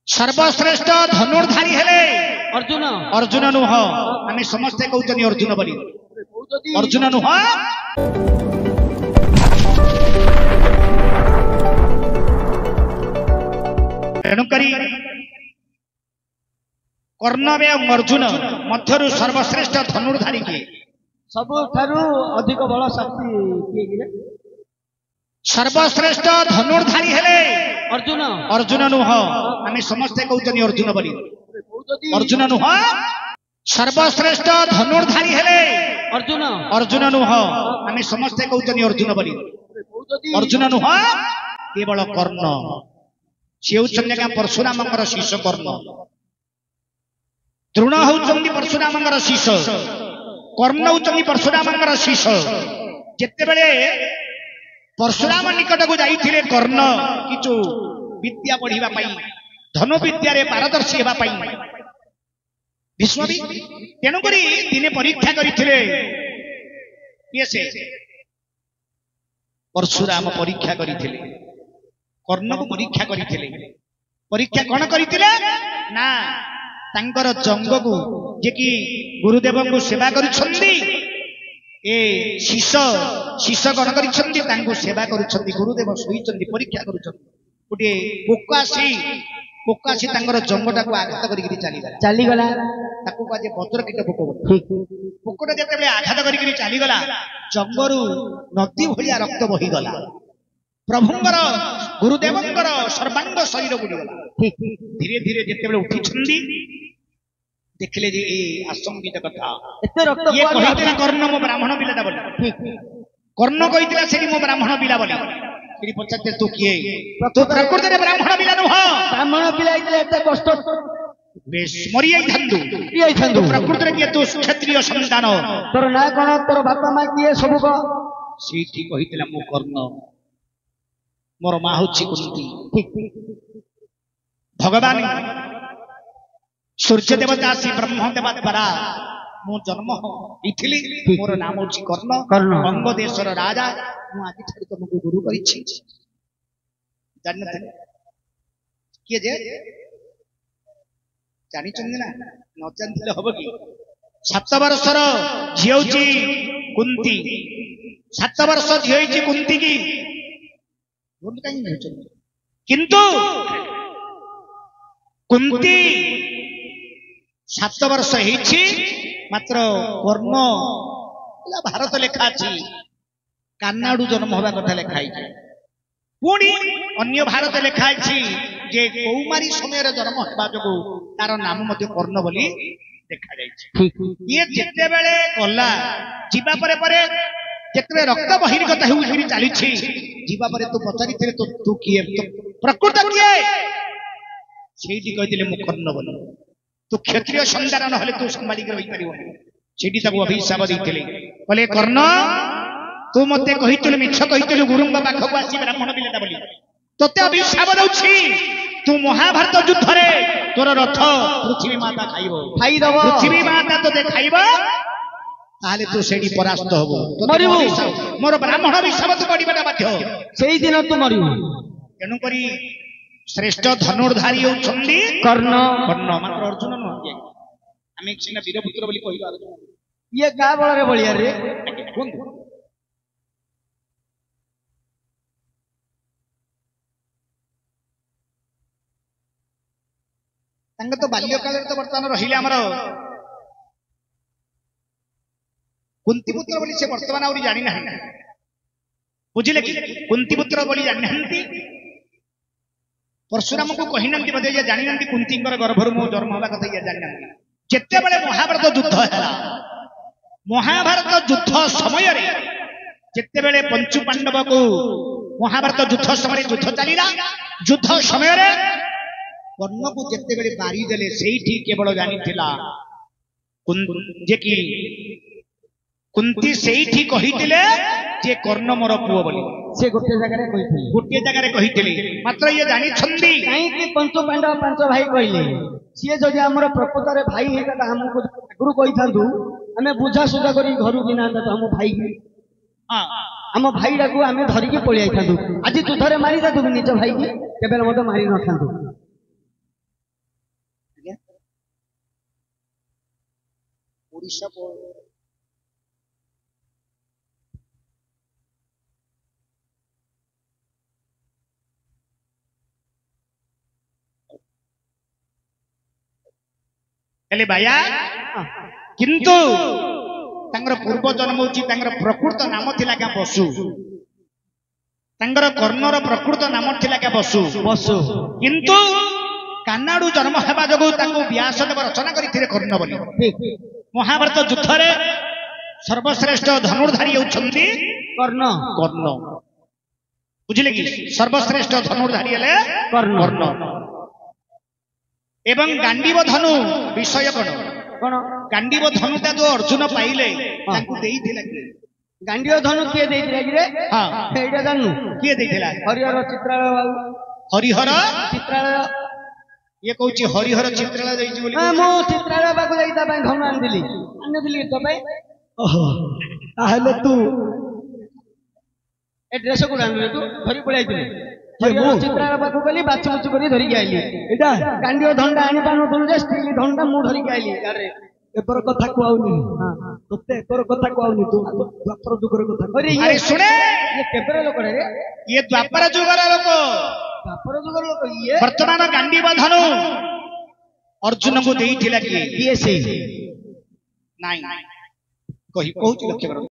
सर्वश्रेष्ठ धनुर्धारी हेले अर्जुन अर्जुन नुह आम समस्ते कहते अर्जुन बोली अर्जुन नुह तेणुकरी कर्ण एवं अर्जुन मध्यरु सर्वश्रेष्ठ धनुर्धारी किए सबुठारु अधिक बल शक्ति किए सर्वश्रेष्ठ धनुर्धारी हेले अर्जुन अर्जुन नुह आम समस्ते कहते अर्जुन बोली अर्जुन नुह सर्वश्रेष्ठ धनुर्धारी हेले अर्जुन अर्जुन नुह आम समस्ते कहते अर्जुन बोली अर्जुन नुह केवल कर्ण सी होगा परशुराम शिष्य कर्ण द्रोण होती परशुराम शिष्य कर्ण होती परशुराम शिष्य जितेबले परशुराम निकट को जाइए कर्ण किचु विद्या पढ़ापी धनु विद्यारे पारदर्शी होगापी भीष्म भी तेणुक दिने परीक्षा करते परशुराम परीक्षा करते कर्ण को परीक्षा करते परीक्षा कौन करते ना तांकर जंग को जे कि गुरुदेव को सेवा करुछंदी ए शिष्य शिष्य कौन करिछंदी तांको सेवा करुछंदी गुरुदेव सोईचंदी परीक्षा करुछंदी गोटे पोकासी तांकर जंगटा को आघात करिकरी चली गला ताको काजे वज्र कीट पोक पोकटा जेतेबे आघात करिकरी चली गला जंगरु नदी भलिया रक्त बही गला प्रभुंकर गुरुदेवंकर सर्वांग शरीर बुड़ी गला धीरे धीरे जेतेबे उठिछंदी देखले जे ए आसंगित कथा एते रक्त ये कहितला कर्ण मो ब्राह्मण बिलाटा बोली कर्ण कहितला सेठी मो ब्राह्मण बिला बोली सेठी पछाते तू किए तू प्रकृति रे ब्राह्मण बिला नुह ब्राह्मण बिला इतले एते कष्ट बेस मरि आई थांदु प्रकृति रे किए तू क्षत्रिय संतान तोर ना कोन तोर बापा मां किए सब को सेठी कहितला मो कर्ण मोर मां होछि कुंती भगवान सूर्य देवता श्री ब्रह्म देवा द्वारा मो जन्म इथिली मोर नाम होछि कर्ण अंग देशर राजा मु आदि ठार तुमको गुरु करिछि जानते किए जे जानि चंदी ना न जानथिले हबो कि 7 वर्षर झियो होछि कुंती 7 वर्ष झियो होछि कुंती की बोल काई नहीं किंतु कुंती 7 वर्ष होइछि मात्र कर्ण भारत लेखा अछि कानाडू जन्म होगा कथा लेखा है पुणी अन्य भारत लेखा अछि जे कौमारी समय रे जन्म होबा जगो तार नाम मध्य कर्ण बोली देखा जाइछि ये जेते बेले गला जीवा परे जेते रक्त बहिर्गत होउछि चलीछि जीवा परे तू पचारिथिले तू किए प्रकृत किए सेठी कहिथिले मु कर्ण बोली तू क्षत्रिय संतान नहले तू संभाली के रही परिबो सेठी ताको अभिशाप दैथिले कहले कर्ण तू मते कहिथिलु मिछ कहिथिलु गुरुंग पाखक आसी ब्राह्मण बिलेटा बोली तते अभिशाप दउछि तू महाभारत युद्ध रे तोर रथ पृथ्वी माता खाइबो पृथ्वी माता तो देखाइबो ताले तू सेठी परास्त होबो मरिबो मोर ब्राह्मण अभिशाप तू पडिबाटा बाध्य सेही दिन तू मरिबो तेनु करी श्रेष्ठ धनुर्धारी होउछंदी कर्ण मात्र अर्जुन न आमे सिना वीरपुत्र बोली कहिलो अर्जुन ये का बळ रे बळिया रे तांग तो बाल्य काल तो वर्तमान रहिले हमर कुंती पुत्र बोली से वर्तमान आउरी जानि नाही बुझिले कि कुंती पुत्र बोली जानि नहंती परशुराम को कही नंती बदे ये जानि नंती कुंतींकर गर्भरु मो जन्म होबा कथा ये जानि नंती जेते बेले महाभारत युद्ध हैला महाभारत युद्ध समय रे जेते बेले पंचु पांडव को महाभारत युद्ध समय युद्ध चलीला युद्ध समय रे कर्ण को जेते बेले बारी देले सेठी केवल जानि थिला जे कि कुंती सेठी कहितिले जे कर्ण मोर पुओ बोली से गोटे जगह रे कहिथिले मात्र ये जानि छंदी काई कि पंचु पांडव पांच भाई कहिले सिए जदि हमर प्रकृत रे भाई हेता हमको गुरु कहि थांदु हमें बुझा सुझा करी घरु बिना त हम भाई हां हम भाई डाकू हमें धरि के पळि आइ थांदु आज तू धरे मारी दा तू निज भाई के केबेल मते मारी न थांदु ଓଡ଼ିଶା ହେଲେ ବାୟା କିନ୍ତୁ ତାଙ୍କର ପୂର୍ବ ଜନ୍ମ ହଉଛି ତାଙ୍କର ପ୍ରକୃତ ନାମ ଥିଲା କା ବସୁ ତାଙ୍କର କର୍ଣ୍ଣର ପ୍ରକୃତ ନାମ ଥିଲା କା ବସୁ ବସୁ କିନ୍ତୁ କାନାଡୁ ଜନ୍ମ ହେବା ଯୋଗୁଁ ତାଙ୍କୁ ବ୍ୟାସଦେବ ରଚନା କରିଥିଲେ କର୍ଣ୍ଣ ବୋଲି ମହାଭାରତ ଯୁଦ୍ଧରେ ସର୍ବଶ୍ରେଷ୍ଠ ଧନୁର୍ଧାରୀ ହେଉଛନ୍ତି କର୍ଣ୍ଣ କର୍ଣ୍ଣ ବୁଝିଲେ କି ସର୍ବଶ୍ରେଷ୍ଠ ଧନୁର୍ଧାରୀ ହେଲେ କର୍ଣ୍ଣ ଏବଂ ଗାଣ୍ଡୀବ ଧନୁ ବିଷୟ କଣ କଣ ଗାଣ୍ଡୀବ ଧନୁଟା ଯୋଉ ଅର୍ଜୁନ ପାଇଲେ ତାଙ୍କୁ ଦେଇଥିଲା କିଏ ଗାଣ୍ଡୀୟ ଧନୁ କିଏ ଦେଇଥିଲା କିରେ ହଁ ସେଇଟା ଜାଣିନୁ କିଏ ଦେଇଥିଲା ହରିହର ଚିତ୍ରାଳୟ ବାବୁ ହରିହର ଚିତ୍ରାଳୟ ଇଏ କହୁଛି ହରିହର ଚିତ୍ରାଳୟ ଦେଇଛି ବୋଲି ମୁଁ ଚିତ୍ରାଳୟ ପାଖକୁ ଯାଇ ତା ପାଇଁ ଧନୁ ଆଣିଥିଲି ତୋ ପାଇଁ ତାହେଲେ ତୁ ଏ ଡ୍ରେସ କୋଉଠି ଆଣିଲୁ ତୁ ଧରି ପଳେଇଥିଲୁ ଚିତ୍ରାଳୟ ପାଖକୁ ଗଲି ବାଛି ବୁଛି କରି ଧରିକି ଆଇଲି ଏଇଟା ଗାଣ୍ଡୀୟ ଧନଟା ଆଣିପାରୁନଥିଲୁ ଯେ ଷ୍ଟିଲ ଧନଟା ମୁଁ ଧରିକି ଆଇଲି ଗାଡିରେ ଏପର କଥା କୁଆଉନି ତୋତେ ଏପର କଥା କୁଆଉନି ତୁ ଦ୍ୱାପର ଯୁଗର କଥା ଆରେ ଶୁଣେ ଇଏ କେବେର ଲୋକଟା ରେ ଇଏ ଦ୍ୱାପର ଯୁଗର ଲୋକ ଦ୍ୱାପର ଯୁଗର ଲୋକ ଇଏ ବର୍ତ୍ତମାନ ଗାଣ୍ଡୀବ ଧନୁ ଅର୍ଜୁନଙ୍କୁ ଦେଇଥିଲା କିଏ କିଏ ସେ ନାଇଁ କହୁଛି ଲକ୍ଷ୍ୟ କର